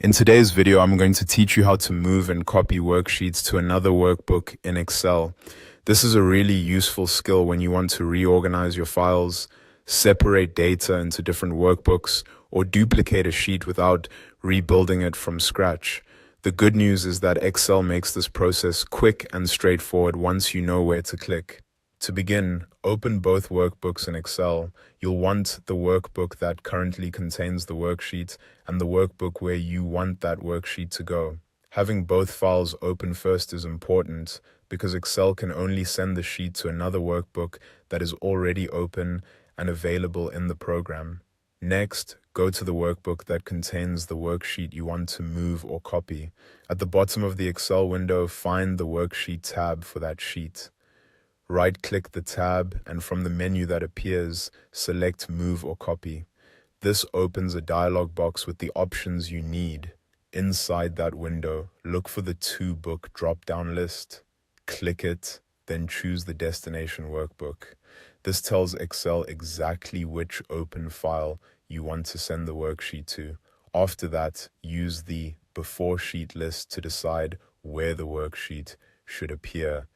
In today's video, I'm going to teach you how to move and copy worksheets to another workbook in Excel. This is a really useful skill when you want to reorganize your files, separate data into different workbooks, or duplicate a sheet without rebuilding it from scratch. The good news is that Excel makes this process quick and straightforward once you know where to click. To begin, open both workbooks in Excel. You'll want the workbook that currently contains the worksheet and the workbook where you want that worksheet to go. Having both files open first is important because Excel can only send the sheet to another workbook that is already open and available in the program. Next, go to the workbook that contains the worksheet you want to move or copy. At the bottom of the Excel window, find the Worksheet tab for that sheet. Right-click the tab, and from the menu that appears, select Move or Copy. This opens a dialog box with the options you need. Inside that window, look for the To Book drop-down list. Click it, then choose the destination workbook. This tells Excel exactly which open file you want to send the worksheet to. After that, use the Before Sheet list to decide where the worksheet should appear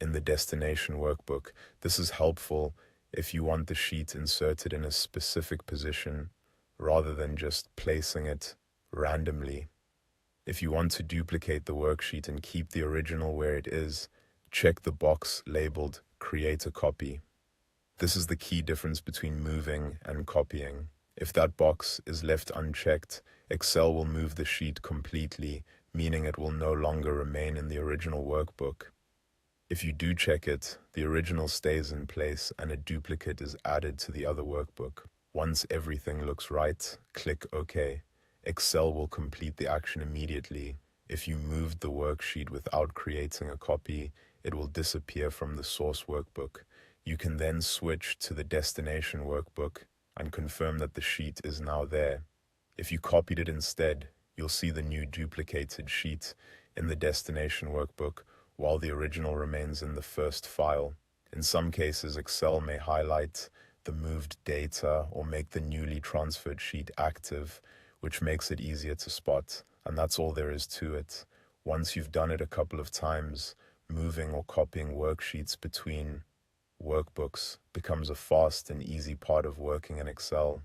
in the destination workbook. This is helpful if you want the sheet inserted in a specific position rather than just placing it randomly. If you want to duplicate the worksheet and keep the original where it is, check the box labeled Create a Copy. This is the key difference between moving and copying. If that box is left unchecked, Excel will move the sheet completely, meaning it will no longer remain in the original workbook. If you do check it, the original stays in place and a duplicate is added to the other workbook. Once everything looks right, click OK. Excel will complete the action immediately. If you moved the worksheet without creating a copy, it will disappear from the source workbook. You can then switch to the destination workbook and confirm that the sheet is now there. If you copied it instead, you'll see the new duplicated sheet in the destination workbook, while the original remains in the first file. In some cases, Excel may highlight the moved data or make the newly transferred sheet active, which makes it easier to spot. And that's all there is to it. Once you've done it a couple of times, moving or copying worksheets between workbooks becomes a fast and easy part of working in Excel.